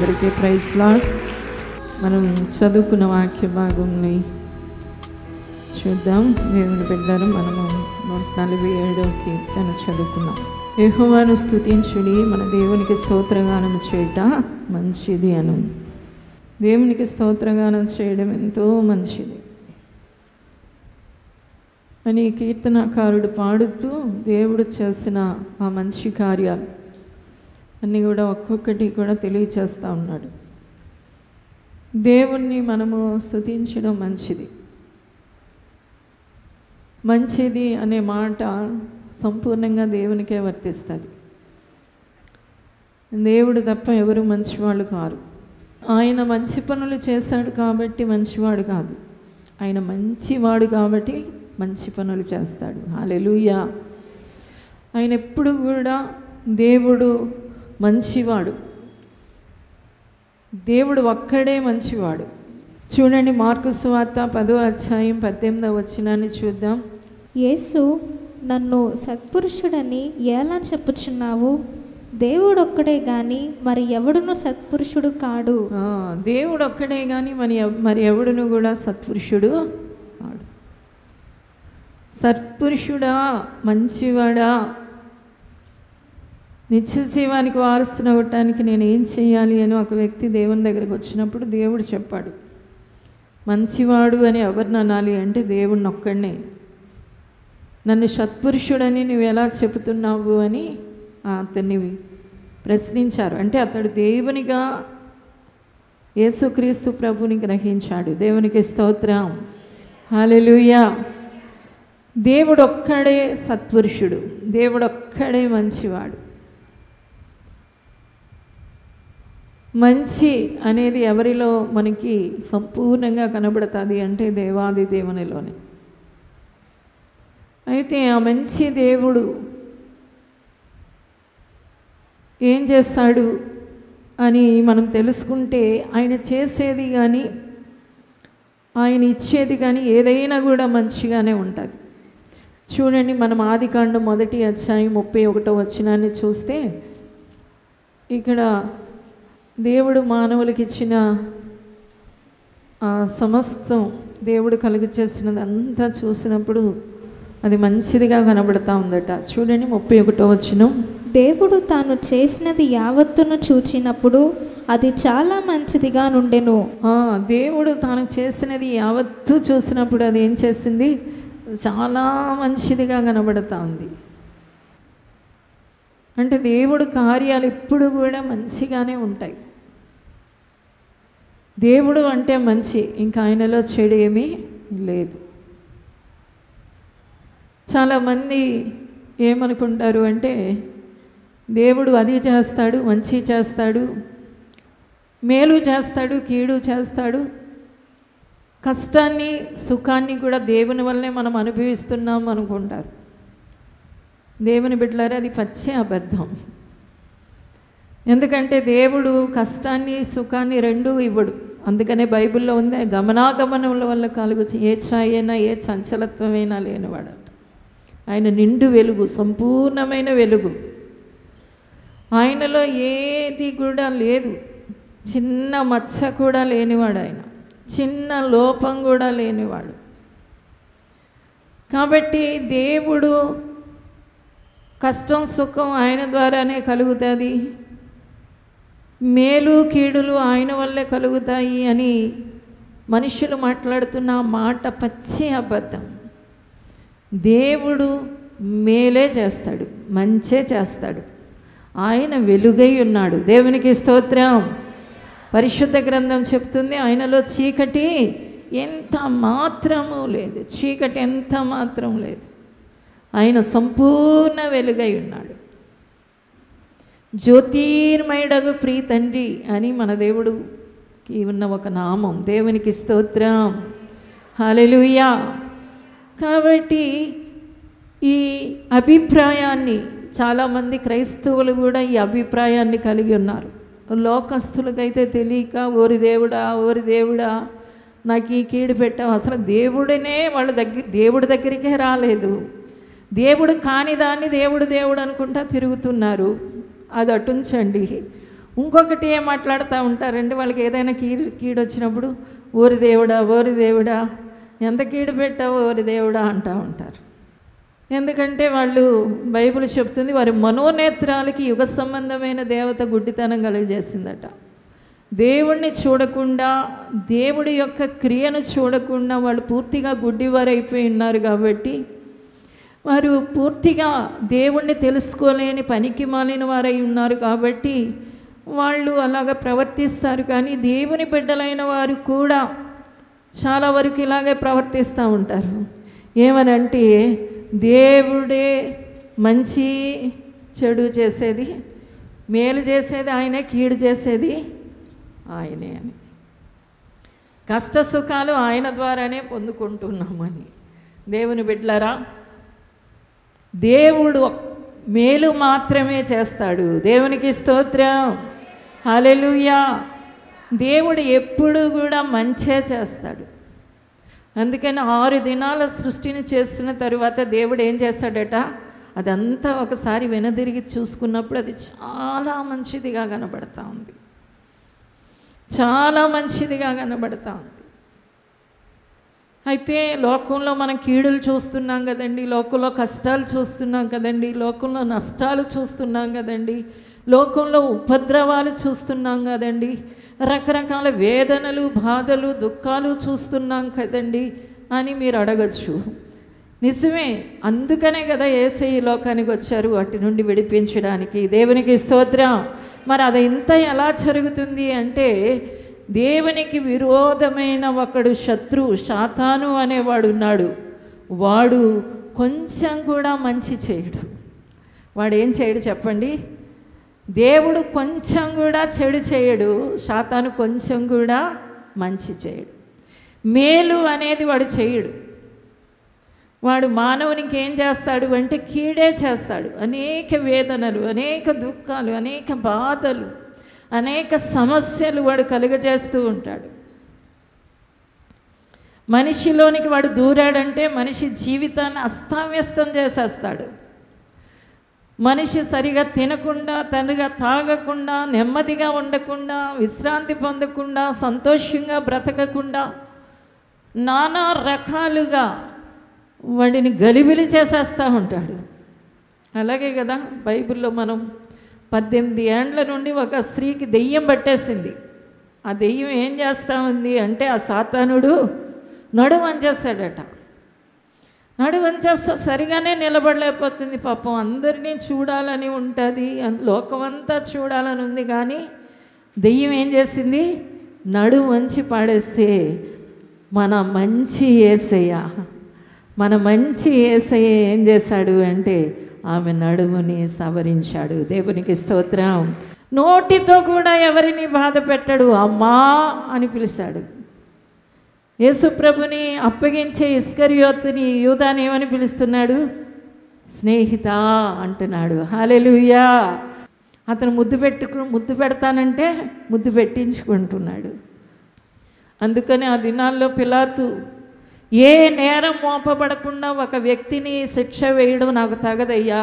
అందరికీ praise lord. మనం చదువుకున్న వాక్య భాగంని చూద్దాం. దేవుని బిడ్డలు మనము 147వ కీర్తన చదువుకున్నాం. యెహోవాను స్తుతించుడి, మన దేవునికి స్తోత్రగానం చేయట మంచిది అను. దేవునికి స్తోత్రగానం చేయడం ఎంతో మంచిది అని కీర్తనకారుడు పాడుతూ దేవుడు చేసిన ఆ మంచి కార్యాలు అన్నీ కూడా ఒక్కొక్కటి కూడా తెలియచేస్తూ ఉన్నాడు. దేవుణ్ణి మనము స్తుతించడం మంచిది. మంచిది అనే మాట సంపూర్ణంగా దేవునికే వర్తిస్తుంది. దేవుడు తప్ప ఎవరు మంచివాళ్ళు కారు. ఆయన మంచి పనులు చేశాడు కాబట్టి మంచివాడు కాదు, ఆయన మంచివాడు కాబట్టి మంచి పనులు చేస్తాడు. హల్లెలూయా. ఆయన ఎప్పుడు కూడా దేవుడు మంచివాడు, దేవుడు ఒక్కడే మంచివాడు. చూడండి, మార్కు సువార్త 10వ అధ్యాయం 18వ వచనాన్ని చూద్దాం. యేసు, నన్ను సత్పురుషుడని ఎలా చెప్పుచున్నావు? దేవుడు ఒక్కడే గాని మరి ఎవడును సత్పురుషుడు కాడు. దేవుడు ఒక్కడే కానీ మరి ఎవడును కూడా సత్పురుషుడు కాడు. సత్పురుషుడా, మంచివాడా, నిత్య జీవానికి వారసుని అవ్వటానికి నేను ఏం చేయాలి అని ఒక వ్యక్తి దేవుని దగ్గరికి వచ్చినప్పుడు దేవుడు చెప్పాడు, మంచివాడు అని ఎవరిని అనాలి అంటే దేవుడిని ఒక్కడనే. నన్ను సత్పురుషుడని నువ్వు ఎలా చెబుతున్నావు అని అతన్ని ప్రశ్నించారు. అంటే అతడు దేవునిగా యేసుక్రీస్తు ప్రభుని గ్రహించాడు. దేవునికి స్తోత్రం. హల్లెలూయా. దేవుడు ఒక్కడే సత్పురుషుడు, దేవుడు ఒక్కడే మంచివాడు. మంచి అనేది ఎవరిలో మనకి సంపూర్ణంగా కనబడుతుంది అంటే దేవాది దేవునిలోనే. అయితే ఆ మంచి దేవుడు ఏం చేస్తాడు అని మనం తెలుసుకుంటే ఆయన చేసేది కానీ ఆయన ఇచ్చేది కానీ ఏదైనా కూడా మంచిగానే ఉంటుంది. చూడండి, మనం ఆదికాండం 1వ అధ్యాయం 31వ వచనాన్ని చూస్తే ఇక్కడ దేవుడు మానవులకి ఇచ్చిన సమస్తం దేవుడు కలుగు చేసినది అంతా చూసినప్పుడు అది మంచిదిగా కనబడతా ఉందట. చూడండి 31వ వచనం. దేవుడు తాను చేసినది యావత్తును చూచినప్పుడు అది చాలా మంచిదిగా నుండెను. దేవుడు తాను చేసినది యావత్తు చూసినప్పుడు అది ఏం చేసింది? చాలా మంచిదిగా కనబడతా ఉంది. అంటే దేవుడు కార్యాలు ఎప్పుడు కూడా మంచిగానే ఉంటాయి. దేవుడు అంటే మంచి, ఇంకా ఆయనలో చెడు ఏమీ లేదు. చాలామంది ఏమనుకుంటారు అంటే దేవుడు అది చేస్తాడు, మంచి చేస్తాడు, మేలు చేస్తాడు, కీడు చేస్తాడు, కష్టాన్ని సుఖాన్ని కూడా దేవుని వల్లే మనం అనుభవిస్తున్నాం అనుకుంటారు. దేవుని బిడ్డలారా, అది పచ్చి అబద్ధం. ఎందుకంటే దేవుడు కష్టాన్ని సుఖాన్ని రెండూ ఇవ్వడు. అందుకనే బైబిల్లో ఉంది, గమనాగమనముల వల్ల కలుగు ఏ ఛాయైనా ఏ చంచలత్వమైనా లేనివాడు. ఆయన నిండు వెలుగు, సంపూర్ణమైన వెలుగు. ఆయనలో ఏది కూడా లేదు, చిన్న మచ్చ కూడా లేనివాడు, ఆయన చిన్న లోపం కూడా లేనివాడు. కాబట్టి దేవుడు కష్టం సుఖం ఆయన ద్వారానే కలుగుతుంది, మేలు కీడులు ఆయన వల్లే కలుగుతాయి అని మనుషులు మాట్లాడుతున్న మాట పచ్చి అబద్ధం. దేవుడు మేలే చేస్తాడు, మంచే చేస్తాడు. ఆయన వెలుగై ఉన్నాడు. దేవునికి స్తోత్రం. పరిశుద్ధ గ్రంథం చెప్తుంది, ఆయనలో చీకటి ఎంత మాత్రము లేదు, చీకటి ఎంత మాత్రం లేదు. ఆయన సంపూర్ణ వెలుగై ఉన్నాడు. జ్యోతిర్మయుడగు ప్రియ తండ్రి అని మన దేవుడికి ఉన్న ఒక నామం. దేవునికి స్తోత్రం. హల్లెలూయా. కాబట్టి ఈ అభిప్రాయాన్ని చాలామంది క్రైస్తవులు కూడా ఈ అభిప్రాయాన్ని కలిగి ఉన్నారు. లోకస్తులకైతే తెలియక ఓరి దేవుడా నాకు ఈ కీడు పెట్టావు, అసలు దేవుడినే వాళ్ళ దేవుడి దగ్గరికే రాలేదు. దేవుడు కాని దాన్ని దేవుడు అనుకుంటా తిరుగుతున్నారు. అది అటుంచండి. ఇంకొకటి ఏం మాట్లాడుతూ ఉంటారంటే వాళ్ళకి ఏదైనా కీడు వచ్చినప్పుడు ఓరి దేవుడా ఎంత కీడు పెట్టావో ఓరి దేవుడా అంటూ ఉంటారు. ఎందుకంటే వాళ్ళు బైబిల్ చెప్తుంది వారి మనోనేత్రాలకి యుగ సంబంధమైన దేవత గుడ్డితనం కలిగజేసిందట. దేవుణ్ణి చూడకుండా, దేవుడి యొక్క క్రియను చూడకుండా వాళ్ళు పూర్తిగా గుడ్డివారైపోయి ఉన్నారు. కాబట్టి వారు పూర్తిగా దేవుణ్ణి తెలుసుకోలేని పనికి మాలిన వారై ఉన్నారు. కాబట్టి వాళ్ళు అలాగ ప్రవర్తిస్తారు. కానీ దేవుని బిడ్డలైన వారు కూడా చాలా వరకు ఇలాగే ప్రవర్తిస్తూ ఉంటారు. ఏమనంటే దేవుడే మంచి చెడు చేసేది, మేలు చేసేది ఆయనే, కీడు చేసేది ఆయనే అని, కష్ట సుఖాలు ఆయన ద్వారానే పొందుకుంటున్నామని. దేవుని బిడ్డలారా, దేవుడు మేలు మాత్రమే చేస్తాడు. దేవునికి స్తోత్రం, హల్లెలూయా. దేవుడు ఎప్పుడు కూడా మంచే చేస్తాడు. అందుకని 6 దినాల సృష్టిని చేసిన తరువాత దేవుడు ఏం చేస్తాడట, అదంతా ఒకసారి వెనుదిరిగి చూసుకున్నప్పుడు అది చాలా మంచిదిగా కనబడతా ఉంది, చాలా మంచిదిగా కనబడతా ఉంది. అయితే లోకంలో మనం కీడులు చూస్తున్నాం కదండి, లోకంలో కష్టాలు చూస్తున్నాం కదండి, లోకంలో నష్టాలు చూస్తున్నాం కదండి, లోకంలో ఉపద్రవాలు చూస్తున్నాం కదండి, రకరకాల వేదనలు, బాధలు, దుఃఖాలు చూస్తున్నాం కదండి అని మీరు అడగచ్చు. నిజమే, అందుకనే కదా యేసయ్య లోకానికి వచ్చారు వాటి నుండి విడిపించడానికి. దేవునికి స్తోత్రం. మరి అది ఇంత ఎలా జరుగుతుంది అంటే, దేవునికి విరోధమైన ఒకడు శత్రువు సాతాను అనేవాడు ఉన్నాడు. వాడు కొంచెం కూడా మంచి చేయడు. వాడు ఏం చేయడు చెప్పండి? దేవుడు కొంచెం కూడా చెడు చేయడు, సాతాను కొంచెం కూడా మంచి చేయడు. మేలు అనేది వాడు చేయడు. వాడు మానవునికి ఏం చేస్తాడు అంటే కీడే చేస్తాడు. అనేక వేదనలు, అనేక దుఃఖాలు, అనేక బాధలు, అనేక సమస్యలు వాడు కలుగజేస్తూ ఉంటాడు. మనిషిలోనికి వాడు దూరాడంటే మనిషి జీవితాన్ని అస్తవ్యస్తం చేసేస్తాడు. మనిషి సరిగా తినకుండా, తనగా తాగకుండా, నెమ్మదిగా ఉండకుండా, విశ్రాంతి పొందకుండా, సంతోషంగా బ్రతకకుండా, నానా రకాలుగా వాడిని గలిబిలి చేసేస్తూ ఉంటాడు. అలాగే కదా బైబిల్లో మనం 18 ఏండ్ల నుండి ఒక స్త్రీకి దెయ్యం పట్టేసింది. ఆ దెయ్యం ఏం చేస్తూ ఉంది అంటే, ఆ సాతానుడు నడుము వంచేస్తాడట. నడుము వంచేస్తా సరిగానే నిలబడలేకపోతుంది. పాపం అందరినీ చూడాలని ఉంటుంది, లోకమంతా చూడాలని ఉంది. కానీ దెయ్యం ఏం చేసింది? నడుము వంచి పాడేస్తే మన మంచి యేసయ్య ఏం చేశాడు అంటే ఆమె నడుముని సవరించాడు. దేవునికి స్తోత్రం. నోటితో కూడా ఎవరిని బాధ పెట్టడు, అమ్మా అని పిలిచాడు. యేసుప్రభుని అప్పగించే ఇస్కరియోతుని యూదాని ఏమని పిలుస్తున్నాడు? స్నేహిత అంటున్నాడు. హల్లెలూయా. అతను ముద్దు పెడతానంటే ముద్దు పెట్టించుకుంటున్నాడు. అందుకని ఆ దినాల్లో పిలాతు ఏ నేరం మోపబడకుండా ఒక వ్యక్తిని శిక్ష వేయడం నాకు తగదయ్యా,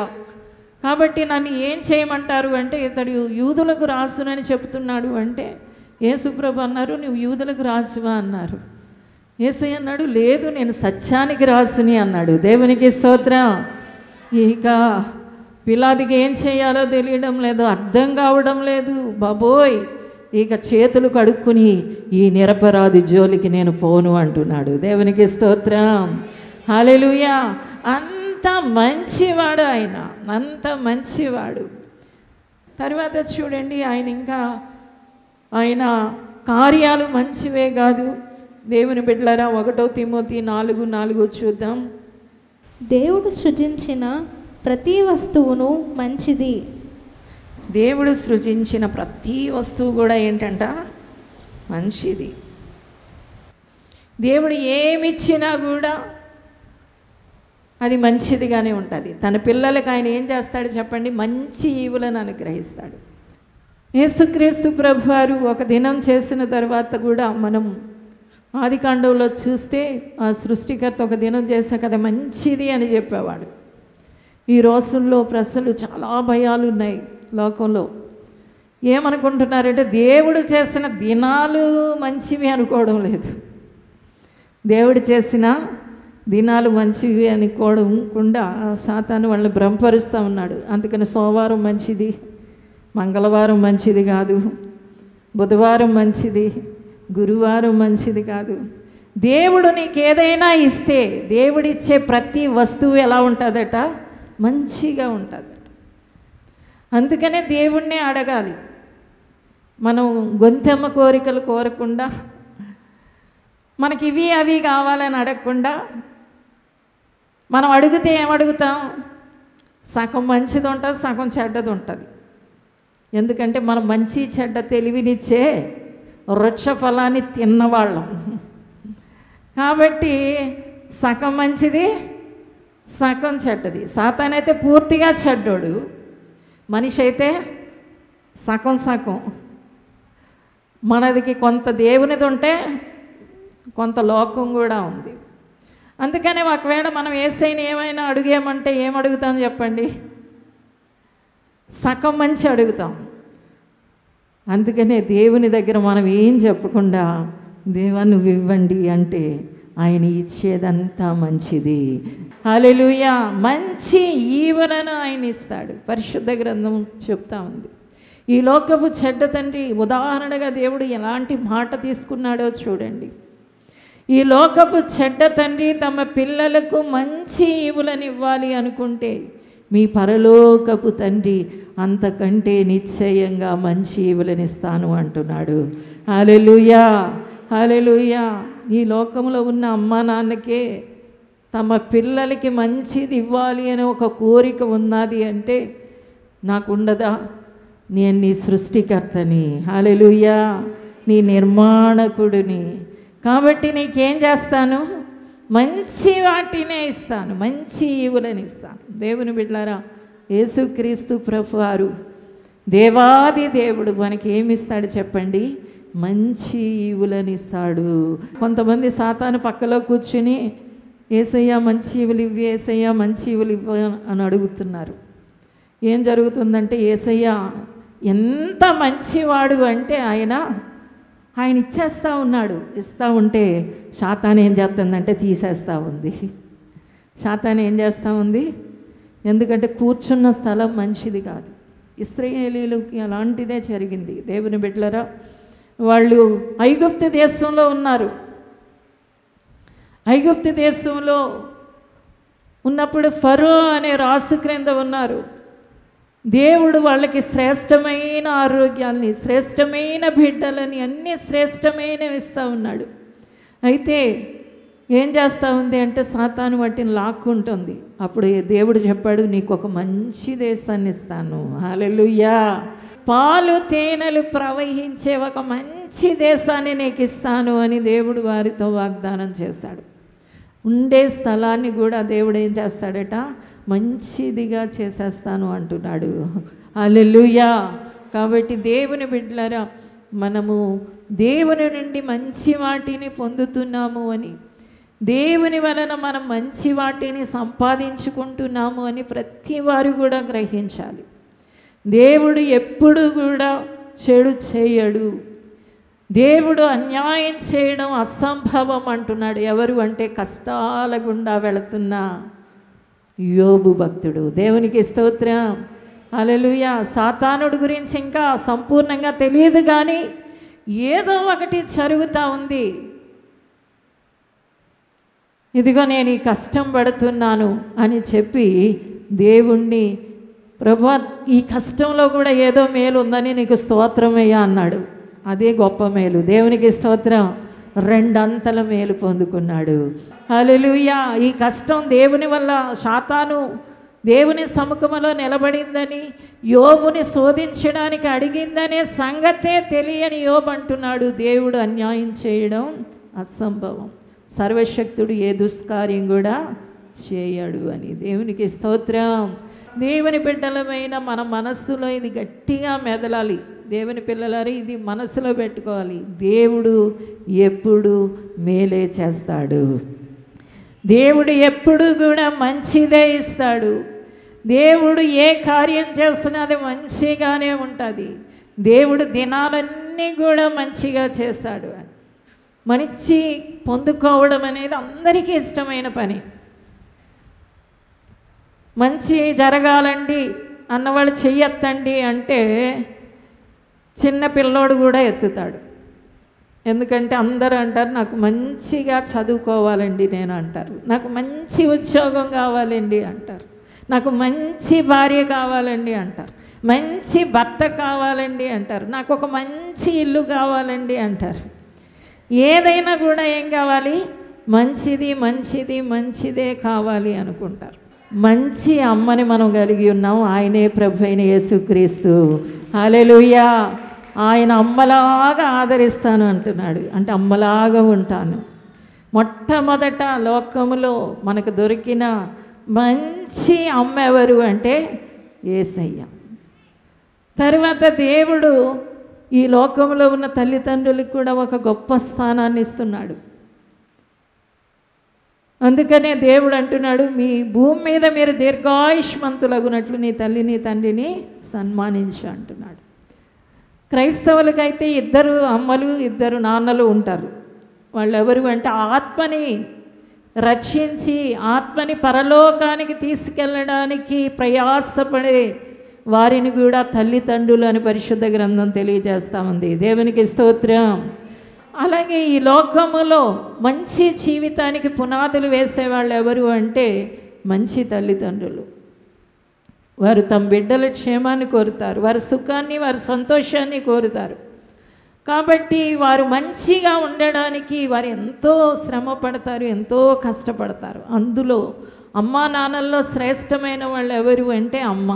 కాబట్టి నన్ను ఏం చేయమంటారు అంటే, ఇతడు యూదులకు రాసునని చెప్తున్నాడు అంటే యేసుప్రభు అన్నారు, నువ్వు యూదులకు రాసువా అన్నారు. యేసయ్య అన్నాడు, లేదు నేను సత్యానికి రాసుని అన్నాడు. దేవునికి స్తోత్రం. ఇక పిలాదికి ఏం చేయాలో తెలియడం లేదు, అర్థం కావడం లేదు. బాబోయ్, ఇక చేతులు కడుక్కుని ఈ నిరపరాధి జోలికి నేను పోను అంటున్నాడు. దేవునికి స్తోత్రం. హల్లెలూయా. అంత మంచివాడు ఆయన, అంత మంచివాడు. తర్వాత చూడండి, ఆయన కార్యాలు మంచివే కాదు. దేవుని బిడ్డలారా, 1 తిమోతి 4:4 చూద్దాం. దేవుడు సృజించిన ప్రతి వస్తువును మంచిది. దేవుడు సృజించిన ప్రతి వస్తువు కూడా ఏంటంట? మంచిది. దేవుడు ఏమిచ్చినా కూడా అది మంచిదిగానే ఉంటుంది. తన పిల్లలకు ఆయన ఏం చేస్తాడు చెప్పండి? మంచి ఈవులను అనుగ్రహిస్తాడు. యేసుక్రీస్తు ప్రభువారు ఒక దినం చేసిన తర్వాత కూడా మనం ఆదికాండంలో చూస్తే ఆ సృష్టికర్త ఒక దినం చేశాక అది మంచిది అని చెప్పేవాడు. ఈ రోజుల్లో ప్రజలు చాలా భయాలు ఉన్నాయి లోకంలో. ఏమనుకుంటున్నారంటే దేవుడు చేసిన దినాలు మంచివి అనుకోవడం లేదు. దేవుడు చేసిన దినాలు మంచివి అనుకోవకుండా సాతాను వాళ్ళని భ్రమపరుస్తూ ఉన్నాడు. అందుకని సోమవారం మంచిది, మంగళవారం మంచిది కాదు, బుధవారం మంచిది, గురువారం మంచిది కాదు. దేవుడు నీకు ఏదైనా ఇస్తే దేవుడిచ్చే ప్రతి వస్తువు ఎలా ఉంటుందట? మంచిగా ఉంటుందట. అందుకనే దేవుణ్ణే అడగాలి. మనం గొంతెమ్మ కోరికలు కోరకుండా, మనకి ఇవి అవి కావాలని అడగకుండా, మనం అడిగితే ఏమడుగుతాం? సగం మంచిది ఉంటుంది, సగం చెడ్డది ఉంటుంది. ఎందుకంటే మనం మంచి చెడ్డ తెలివినిచ్చే వృక్ష ఫలాన్ని తిన్నవాళ్ళం కాబట్టి సగం మంచిది, సగం చెడ్డది. సాతానైతే పూర్తిగా చెడ్డోడు, మనిషి అయితే సగం సగం. మనదికి కొంత దేవునిది ఉంటే కొంత లోకం కూడా ఉంది. అందుకనే ఒకవేళ మనం యేసయ్యని ఏమైనా అడిగామంటే ఏమడుగుతాం చెప్పండి? సగం మంచి అడుగుతాం. అందుకనే దేవుని దగ్గర మనం ఏం చెప్పకుండా దేవా నువ్వు ఇవ్వండి అంటే ఆయన ఇచ్చేదంతా మంచిది. హల్లెలూయా. మంచి ఈవెనను ఆయన ఇస్తాడు. పరిశుద్ధ గ్రంథం చెప్తా ఉంది. ఈ లోకపు చెడ్డ తండ్రి ఉదాహరణగా దేవుడు ఎలాంటి మాట తీసుకున్నాడో చూడండి. ఈ లోకపు చెడ్డ తండ్రి తమ పిల్లలకు మంచి ఈవులను ఇవ్వాలి అనుకుంటే మీ పరలోకపు తండ్రి అంతకంటే నిశ్చయంగా మంచి ఈవులను ఇస్తాను అంటున్నాడు. హల్లెలూయా, హల్లెలూయా. ఈ లోకంలో ఉన్న అమ్మా నాన్నకే తమ పిల్లలకి మంచిది ఇవ్వాలి అనే ఒక కోరిక ఉన్నది అంటే నాకు ఉండదా? నేను నీ సృష్టికర్తని, హల్లెలూయా, నీ నిర్మాణకుడిని. కాబట్టి నీకేం చేస్తాను? మంచి వాటినే ఇస్తాను, మంచి ఈవులని ఇస్తాను. దేవుని బిడ్డలారా, యేసుక్రీస్తు ప్రభువారు దేవాది దేవుడు మనకి ఏమిస్తాడు చెప్పండి? మంచి ఈవులని ఇస్తాడు. కొంతమంది సాతాను పక్కలో కూర్చుని యేసయ్య మంచి ఈవులు ఇవ్వు, యేసయ్య మంచి ఈవులు ఇవ్వు అని అడుగుతున్నారు. ఏం జరుగుతుందంటే యేసయ్య ఎంత మంచివాడు అంటే ఆయన ఇచ్చేస్తూ ఉన్నాడు. ఇస్తూ ఉంటే సాతాను ఏం చేస్తుందంటే తీసేస్తూ ఉంది. సాతాను ఏం చేస్తూ ఉంది? ఎందుకంటే కూర్చున్న స్థలం మంచిది కాదు. ఇశ్రాయేలీయులకి అలాంటిదే జరిగింది. దేవుని బిడ్డలారా, వాళ్ళు ఐగుప్తు దేశంలో ఉన్నారు. ఐగుప్తు దేశంలో ఉన్నప్పుడు ఫరో అనే రాసు క్రింద ఉన్నారు. దేవుడు వాళ్ళకి శ్రేష్టమైన ఆరోగ్యాన్ని, శ్రేష్టమైన బిడ్డలని, అన్ని శ్రేష్టమైనవి ఇస్తూ ఉన్నాడు. అయితే ఏం చేస్తూ ఉంది అంటే సాతాను వాటిని లాక్కుంటుంది. అప్పుడు దేవుడు చెప్పాడు, నీకు ఒక మంచి దేశాన్ని ఇస్తాను. హల్లెలూయా. పాలు తేనెలు ప్రవహించే ఒక మంచి దేశాన్ని నీకు ఇస్తాను అని దేవుడు వారితో వాగ్దానం చేశాడు. ఉండే స్థలాన్ని కూడా దేవుడు ఏం చేస్తాడట? మంచిదిగా చేసేస్తాను అంటున్నాడు. హల్లెలూయా. కాబట్టి దేవుని బిడ్డలారా, మనము దేవుని నుండి మంచి వాటిని పొందుతున్నాము అని, దేవుని వలన మనం మంచి వాటిని సంపాదించుకుంటున్నాము అని ప్రతి వారు కూడా గ్రహించాలి. దేవుడు ఎప్పుడు కూడా చెడు చేయడు. దేవుడు అన్యాయం చేయడం అసంభవం అంటున్నాడు. ఎవరు అంటే కష్టాల గుండా వెళుతున్న యోబు భక్తుడు. దేవునికి స్తోత్రం. హల్లెలూయా. సాతానుడి గురించి ఇంకా సంపూర్ణంగా తెలియదు, కానీ ఏదో ఒకటి జరుగుతూ ఉంది. ఇదిగో నేను ఈ కష్టం పడుతున్నాను అని చెప్పి దేవుణ్ణి, ప్రభువా ఈ కష్టంలో కూడా ఏదో మేలు ఉందని నీకు స్తోత్రమయ్యా అన్నాడు. అదే గొప్ప మేలు. దేవునికి స్తోత్రం. రెండంతల మేలు పొందుకున్నాడు. హల్లెలూయా. ఈ కష్టం దేవుని వల్ల సాతాను దేవుని సముఖంలో నిలబడిందని, యోబుని శోధించడానికి అడిగిందనే సంగతే తెలియని యోబు అంటున్నాడు, దేవుడు అన్యాయం చేయడం అసంభవం, సర్వశక్తుడు ఏ దుష్కార్యం కూడా చేయడు అని. దేవునికి స్తోత్రం. దేవుని బిడ్డలమైన మన మనస్సులో ఇది గట్టిగా మెదలాలి. దేవుని పిల్లలారు ఇది మనసులో పెట్టుకోవాలి. దేవుడు ఎప్పుడు మేలే చేస్తాడు. దేవుడు ఎప్పుడు కూడా మంచిదే ఇస్తాడు. దేవుడు ఏ కార్యం చేస్తున్నా అది మంచిగానే ఉంటుంది. దేవుడు దినాలన్నీ కూడా మంచిగా చేశాడు అని. మంచి పొందుకోవడం అనేది అందరికీ ఇష్టమైన పని. మంచి జరగాలండి అన్నవాళ్ళు చెయ్యొద్దండి అంటే చిన్న పిల్లోడు కూడా ఎత్తుతాడు. ఎందుకంటే అందరూ అంటారు నాకు మంచిగా చదువుకోవాలండి నేను అంటారు, నాకు మంచి ఉద్యోగం కావాలండి అంటారు, నాకు మంచి భార్య కావాలండి అంటారు, మంచి భర్త కావాలండి అంటారు, నాకు ఒక మంచి ఇల్లు కావాలండి అంటారు. ఏదైనా కూడా ఏం కావాలి? మంచిది మంచిది మంచిదే కావాలి అనుకుంటారు. మంచి అమ్మని మనం కలిగి ఉన్నాం. ఆయనే ప్రభు అయిన యేసుక్రీస్తు. హల్లెలూయా. ఆయన అమ్మలాగా ఆదరిస్తాను అంటున్నాడు. అంటే అమ్మలాగా ఉంటాను. మొట్టమొదట లోకములో మనకు దొరికిన మంచి అమ్మ ఎవరు అంటే యేసయ్య. తర్వాత దేవుడు ఈ లోకంలో ఉన్న తల్లిదండ్రులకు కూడా ఒక గొప్ప స్థానాన్ని ఇస్తున్నాడు. అందుకనే దేవుడు అంటున్నాడు, మీ భూమి మీద మీరు దీర్ఘాయుష్మంతులగునట్లు నీ తల్లిని తండ్రిని సన్మానించు అంటున్నాడు. క్రైస్తవులకైతే ఇద్దరు అమ్మలు ఇద్దరు నాన్నలు ఉంటారు. వాళ్ళు ఎవరు అంటే ఆత్మని రక్షించి ఆత్మని పరలోకానికి తీసుకెళ్ళడానికి ప్రయాసపడే వారిని కూడా తల్లిదండ్రులు అని పరిశుద్ధ గ్రంథం తెలియజేస్తూ ఉంది. దేవునికి స్తోత్రం. అలాగే ఈ లోకములో మంచి జీవితానికి పునాదులు వేసేవాళ్ళు ఎవరు అంటే మంచి తల్లిదండ్రులు. వారు తమ బిడ్డల క్షేమాన్ని కోరుతారు, వారి సుఖాన్ని వారి సంతోషాన్ని కోరుతారు. కాబట్టి వారు మంచిగా ఉండడానికి వారు ఎంతో శ్రమ పడతారు, ఎంతో కష్టపడతారు. అందులో అమ్మా నాన్నల్లో శ్రేష్టమైన వాళ్ళు ఎవరు అంటే అమ్మ.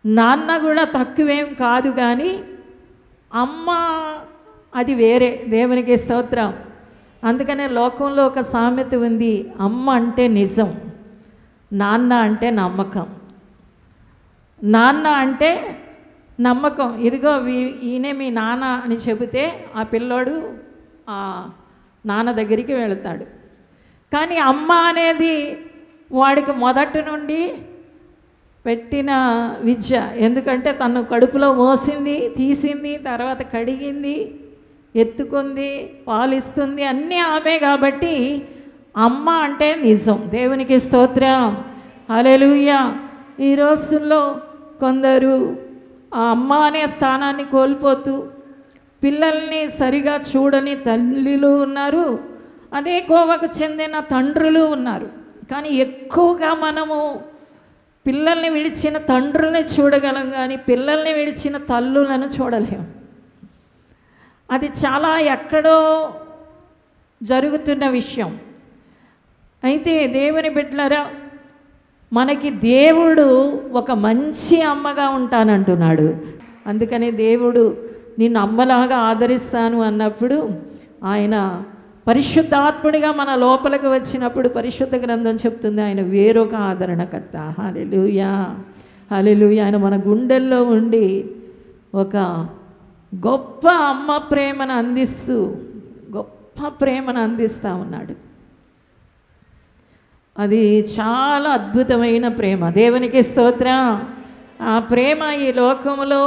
నాన్న కూడా తక్కువేం కాదు, కానీ అమ్మ అది వేరే. దేవునికి స్తోత్రం. అందుకనే లోకంలో ఒక సామెత ఉంది, అమ్మ అంటే నిజం, నాన్న అంటే నమ్మకం. నాన్న అంటే నమ్మకం. ఇదిగో ఈయనే మీ నాన్న అని చెబితే ఆ పిల్లోడు ఆ నాన్న దగ్గరికి వెళతాడు. కానీ అమ్మ అనేది వాడికి మొదటి నుండి పెట్టిన విద్య. ఎందుకంటే తను కడుపులో మోసింది, తీసింది, తర్వాత కడిగింది, ఎత్తుకుంది, పాలిస్తుంది, అన్నీ ఆమె. కాబట్టి అమ్మ అంటే నిజం. దేవునికి స్తోత్రం. హల్లెలూయా. ఈ రోజుల్లో కొందరు ఆ అమ్మ అనే స్థానాన్ని కోల్పోతూ పిల్లల్ని సరిగా చూడని తల్లులు ఉన్నారు, అదే కోవకు చెందిన తండ్రులు ఉన్నారు. కానీ ఎక్కువగా మనము పిల్లల్ని విడిచిన తండ్రుల్ని చూడగలం, కానీ పిల్లల్ని విడిచిన తల్లులను చూడలేము. అది చాలా ఎక్కడో జరుగుతున్న విషయం. అయితే దేవుని బిడ్డలారా, మనకి దేవుడు ఒక మంచి అమ్మగా ఉంటానంటున్నాడు. అందుకనే దేవుడు నిన్ను అమ్మలాగా ఆదరిస్తాను అన్నప్పుడు ఆయన పరిశుద్ధాత్ముడిగా మన లోపలికి వచ్చినప్పుడు పరిశుద్ధ గ్రంథం చెప్తుంది ఆయన వేరొక ఆదరణకర్త. హల్లెలూయా, హల్లెలూయా. ఆయన మన గుండెల్లో ఉండి ఒక గొప్ప అమ్మ ప్రేమను అందిస్తూ గొప్ప ప్రేమను అందిస్తూ ఉన్నాడు. అది చాలా అద్భుతమైన ప్రేమ. దేవునికి స్తోత్రం. ఆ ప్రేమ ఈ లోకంలో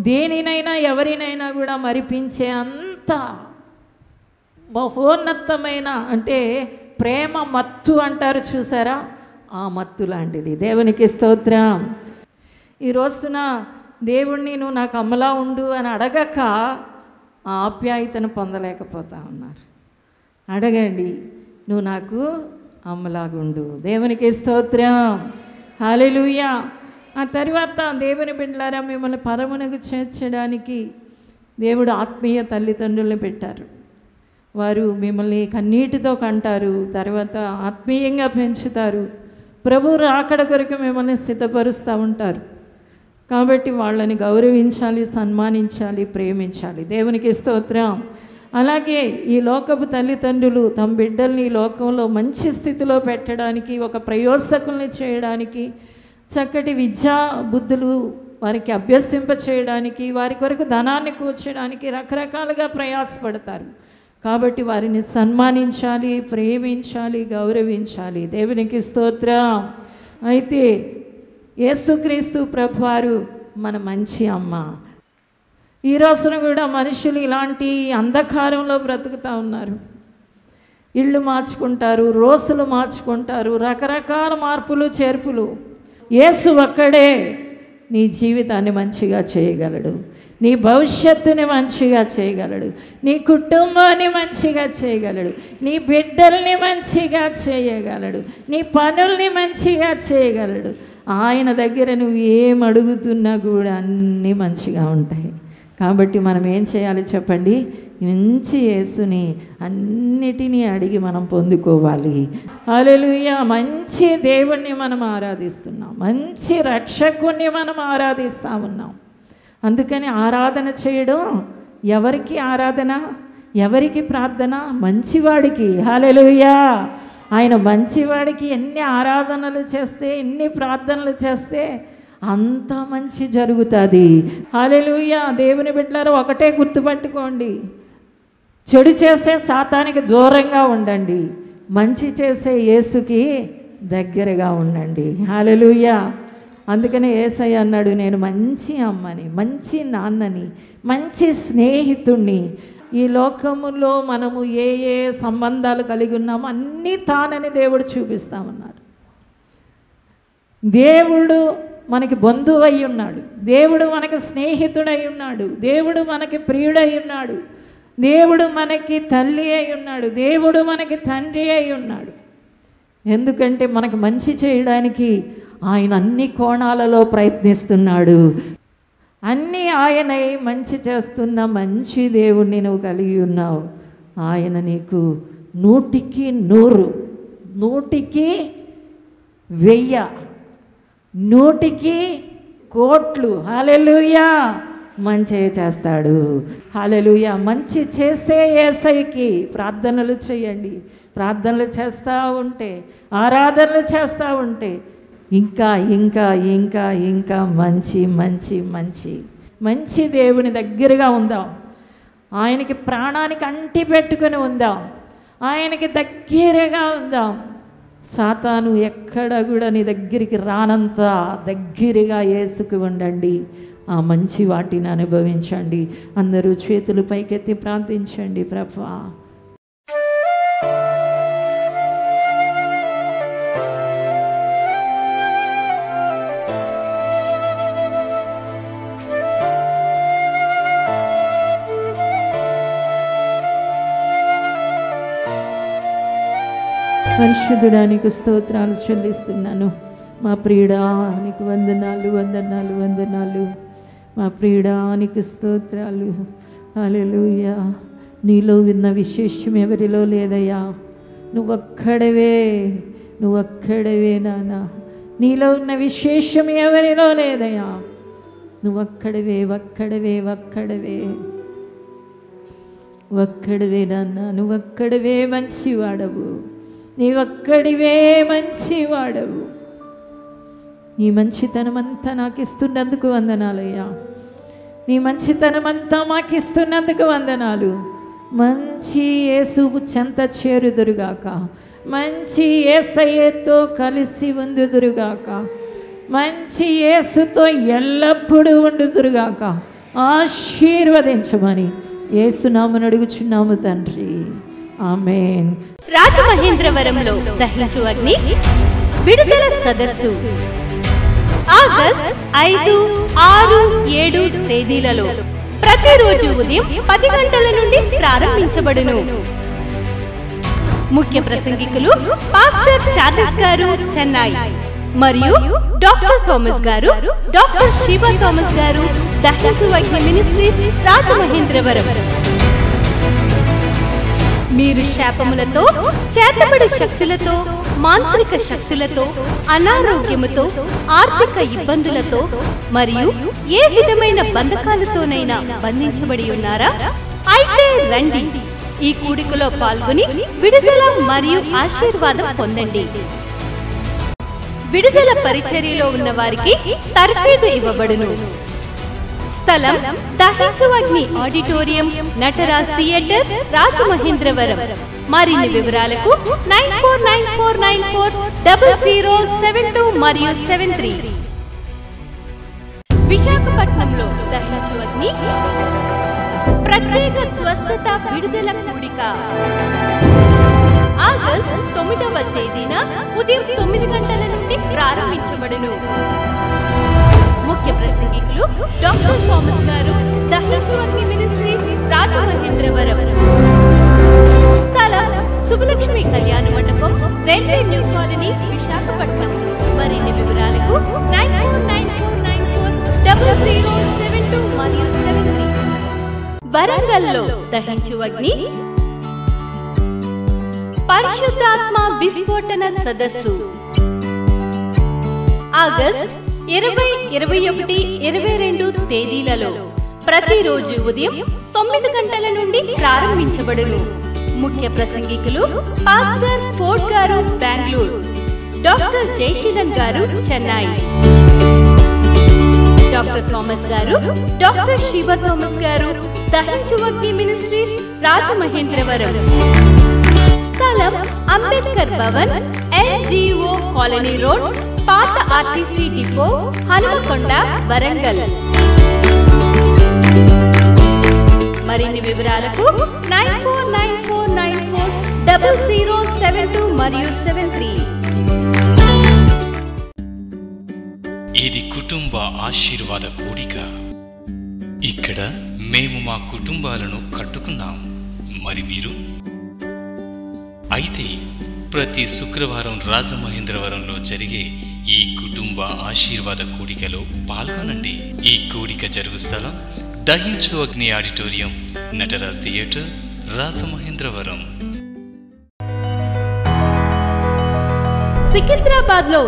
దేనినైనా ఎవరినైనా కూడా మరిపించే అంత మహోన్నతమైన, అంటే ప్రేమ మత్తు అంటారు చూసారా, ఆ మత్తు లాంటిది. దేవునికి స్తోత్రం. ఈ రోజున దేవుణ్ణి నువ్వు నాకు అమ్మలా ఉండు అని అడగక ఆ ఆప్యాయతను పొందలేకపోతా ఉన్నారు. అడగండి, నువ్వు నాకు అమ్మలాగుండు. దేవునికి స్తోత్రం. హల్లెలూయా. ఆ తర్వాత దేవుని బిడ్డలారా, మిమ్మల్ని పరమునకు చేర్చడానికి దేవుడు ఆత్మీయ తల్లిదండ్రులను పెట్టారు. వారు మిమ్మల్ని కన్నీటితో కంటారు, తర్వాత ఆత్మీయంగా పెంచుతారు, ప్రభు రాకడ కొరకు మిమ్మల్ని సిద్ధపరుస్తూ ఉంటారు. కాబట్టి వాళ్ళని గౌరవించాలి, సన్మానించాలి, ప్రేమించాలి. దేవునికి స్తోత్రం. అలాగే ఈ లోకపు తల్లిదండ్రులు తమ బిడ్డల్ని ఈ లోకంలో మంచి స్థితిలో పెట్టడానికి, ఒక ప్రయోజకుల్ని చేయడానికి, చక్కటి విద్యా బుద్ధులు వారికి అభ్యసింప చేయడానికి, వారి కొరకు ధనాన్ని కూర్చడానికి రకరకాలుగా ప్రయాసపడతారు. కాబట్టి వారిని సన్మానించాలి, ప్రేమించాలి, గౌరవించాలి. దేవునికి స్తోత్రం. అయితే యేసుక్రీస్తు ప్రభువారు మన మంచి అమ్మ. ఈ రోజున కూడా మనుషులు ఇలాంటి అంధకారంలో బ్రతుకుతూ ఉన్నారు. ఇళ్ళు మార్చుకుంటారు, రోజులు మార్చుకుంటారు, రకరకాల మార్పులు చేర్పులు. యేసు ఒక్కడే నీ జీవితాన్ని మంచిగా చేయగలడు, నీ భవిష్యత్తుని మంచిగా చేయగలడు, నీ కుటుంబాన్ని మంచిగా చేయగలడు, నీ బిడ్డల్ని మంచిగా చేయగలడు, నీ పనుల్ని మంచిగా చేయగలడు. ఆయన దగ్గర నువ్వు ఏం అడుగుతున్నా కూడా అన్నీ మంచిగా ఉంటాయి. కాబట్టి మనం ఏం చేయాలి చెప్పండి? మంచి యేసుని అన్నిటినీ అడిగి మనం పొందుకోవాలి. హల్లెలూయా. మంచి దేవుణ్ణి మనం ఆరాధిస్తున్నాం, మంచి రక్షకుణ్ణి మనం ఆరాధిస్తూ ఉన్నాం. అందుకని ఆరాధన చేయడం ఎవరికి ఆరాధన, ఎవరికి ప్రార్థన? మంచివాడికి. హల్లెలూయా. ఆయన మంచివాడికి ఎన్ని ఆరాధనలు చేస్తే, ఎన్ని ప్రార్థనలు చేస్తే అంత మంచి జరుగుతుంది. హల్లెలూయా. దేవుని బిడ్డలారా, ఒకటే గుర్తుపట్టుకోండి, చెడు చేసే సాతానికి దూరంగా ఉండండి, మంచి చేసే యేసుకి దగ్గరగా ఉండండి. హల్లెలూయా. అందుకనే యేసయ్య అన్నాడు, నేను మంచి అమ్మని, మంచి నాన్నని, మంచి స్నేహితుణ్ణి. ఈ లోకములో మనము ఏ ఏ సంబంధాలు కలిగి ఉన్నామో అన్నీ తానని దేవుడు చూపిస్తామన్నాడు. దేవుడు మనకి బంధువు అయి ఉన్నాడు, దేవుడు మనకి స్నేహితుడై ఉన్నాడు, దేవుడు మనకి ప్రియుడై ఉన్నాడు, దేవుడు మనకి తల్లి అయి ఉన్నాడు, దేవుడు మనకి తండ్రి అయి ఉన్నాడు. ఎందుకంటే మనకు మంచి చేయడానికి ఆయన అన్ని కోణాలలో ప్రయత్నిస్తున్నాడు. అన్నీ ఆయనై మంచి చేస్తున్న మంచి దేవుణ్ణి నువ్వు కలిగి ఉన్నావు. ఆయన నీకు 100కి 100, 100కి 1000, 100కి కోట్లు. హల్లెలూయా. మంచి చేస్తాడు. హల్లెలూయా. మంచి చేసే యేసయ్యకి ప్రార్థనలు చేయండి. ప్రార్థనలు చేస్తూ ఉంటే, ఆరాధనలు చేస్తూ ఉంటే ఇంకా ఇంకా ఇంకా ఇంకా మంచి మంచి మంచి మంచి దేవుని దగ్గరగా ఉందాం. ఆయనకి ప్రాణానికి అంటి పెట్టుకొని ఉందాం, ఆయనకి దగ్గరగా ఉందాం. సాతాను ఎక్కడ కూడా నీ దగ్గరికి రానంత దగ్గరగా యేసుకు ఉండండి. ఆ మంచి వాటిని అనుభవించండి. అందరూ చేతులు పైకెత్తి ప్రార్థించండి. ప్రభువా, పరిశుద్ధుడా, నీకు స్తోత్రాలు చెల్లిస్తున్నాను. మా ప్రియుడా, నీకు వందనాలు వందనాలు వందనాలు. మా ప్రియుడా, నీకు స్తోత్రాలు. హల్లెలూయా. నీలో విన్న విశేషం ఎవరిలో లేదయ్యా. నువ్వొక్కడవే, నువ్వొక్కడవే నాన్న. నీలో ఉన్న విశేషం ఎవరిలో లేదయ్యా. నువ్వొక్కడవే, ఒక్కడవే, ఒక్కడవే, ఒక్కడవే నాన్న. నువ్వొక్కడవే మంచివాడవు, నీవొక్కడివే మంచివాడవు. నీ మంచితనమంతా నాకు ఇస్తున్నందుకు వందనాలయ్యా. నీ మంచితనమంతా మాకు ఇస్తున్నందుకు వందనాలు. మంచి యేసు చెంత చేరుదురుగాక, మంచి యేసయ్యతో కలిసి ఉందుదురుగాక, మంచి యేసుతో ఎల్లప్పుడూ ఉండుదురుగాక. ఆశీర్వదించమని యేసునామమున అడుగుచున్నాము తండ్రి. ఆమేన్. రాజమహేంద్రవరంలో దహించు అగ్ని విడుదల సదస్సు ఆగస్ట్ 5, 6, 7 తేదీలలో ప్రతిరోజు ఉదయం 10 గంటల నుండి ప్రారంభించబడును. ముఖ్య ప్రసంగికులు పాస్టర్ చార్లెస్ గారు చెన్నై మరియు డాక్టర్ థామస్ గారు, డాక్టర్ శివ థామస్ గారు, దహించు అగ్ని మినిస్ట్రీస్ రాజమహేంద్రవరం. మీరు శాపములతో, చేతబడి శక్తులతో, మాంత్రిక శక్తులతో, అనారోగ్యముతో, ఆర్థిక ఇబ్బందులతో మరియు ఏ విధమైన బంధకాలతోనైనా బంధించబడి ఉన్నారా? అయితే రండి, ఈ కూడికలో పాల్గొని విడుదల మరియు ఆశీర్వాదం పొందండి. విడుదల పరిచర్యలో ఉన్న వారికి తర్ఫీదు ఇవ్వబడును. స్థలం దహించు అగ్ని ఆడిటోరియం, నటరాజ్ థియేటర్, రాజమహేంద్రవరం. మరిన్ని వివరాలకు 9494940072 మరియు 73. విశాఖపట్నంలో దహించు అగ్ని ప్రత్యేక స్వస్థత విడుదల కూడిక ఆగస్టు 9వ తేదీన ఉదయం 9 గంటల నుండి ప్రారంభించబడును. ముఖ్య ప్రసంగికులు డాక్టర్ థామస్ గారు, దహించు అగ్ని మినిస్ట్రీస్, రాజమహేంద్రవరం. స్థలం శుభలక్ష్మి కళ్యాణ మండపం, రైల్వే న్యూ కాలనీ, విశాఖపట్నం. మరిన్ని వివరాలకు 9494940072 మరియు 73. వరంగల్లో దహించు అగ్ని పరిశుద్ధాత్మ విస్ఫోటన సదస్సు ఆగస్టు 20, 21, 22 తేదీలలో ప్రతిరోజు ఉదయం 9 గంటల నుండి ప్రారంభించబడును. ముఖ్య ప్రసంగికులు పాస్టర్ ఫోర్డ్ గారు బెంగళూరు, డాక్టర్ జయశీలన్ గారు చెన్నై, డాక్టర్ థామస్ గారు, డాక్టర్ శివ థామస్ గారు, దహించు అగ్ని మినిస్ట్రీస్, రాజమహేంద్రవరం. స్థలం Ambedkar Bhavan, LGO colony road, పాత RTC డిపో, హనుమకొండ, వరంగల్. మరిన్ని వివరాలకు 9494940072 మరియు 73. ఇది కుటుంబ ఆశీర్వాద కూడిక. ఇక్కడ మేము మా కుటుంబాలను కట్టుకున్నాం. మరి మీరు? అయితే ప్రతి శుక్రవారం రాజమహేంద్రవరంలో జరిగే ఈ కుటుంబ ఆశీర్వాద కూడికలో పాల్గొనండి. ఈ కూడిక జరుగు స్థలం దహించు అగ్ని ఆడిటోరియం, నటరాజ్ థియేటర్, రాజమహేంద్రవరం. సికింద్రాబాద్ లో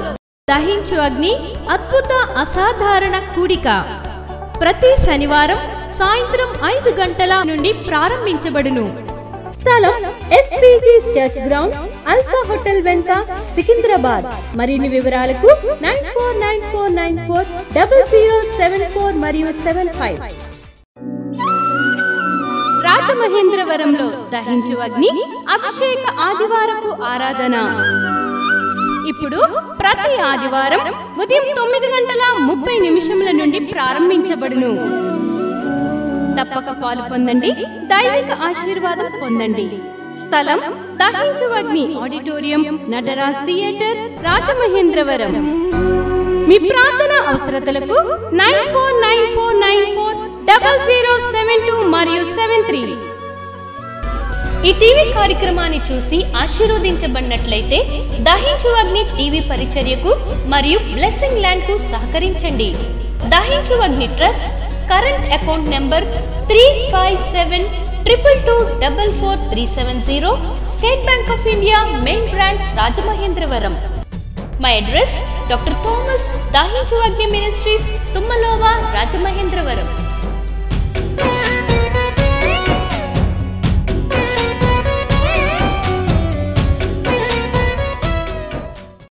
దహించు అగ్ని అద్భుత అసాధారణ కూడిక ప్రతి శనివారం సాయంత్రం 5 గంటల నుండి ప్రారంభించబడును. స్థలం SPG church ground, alpha hotel వెనుక, సికింద్రాబాద్. మరిన్ని వివరాలకు 9494940074 మరియు 75. రాజమహేంద్రవరంలో దహించు అగ్ని అభిషేక ఆదివారపు ఆరాధన ఇప్పుడు ప్రతి ఆదివారం ఉదయం 9:30 నుండి ప్రారంభించబడును. తప్పక పాలు పొందండి, దైవిక ఆశీర్వాదం పొందండి. స్థలం దహించు అగ్ని ఆడిటోరియం, నటరాజ్ థియేటర్, రాజమహేంద్రవరం. మీ ప్రార్థన అవసరతలకు 9494940072 మరియు 73. ఈ టీవీ కార్యక్రమాన్ని చూసి ఆశీర్వదించబడినట్లయితే దహించు అగ్ని టీవీ పరిచర్యకు మరియు బ్లెస్సింగ్ ల్యాండ్ కు సహకరించండి. Dahinchu Agni trust current account number 357222444370, State Bank of India, main branch, Rajamahendravaram. My address doctor Thomas, Dahinchu Agni ministries, తుమ్మలోవా, Rajamahendravaram.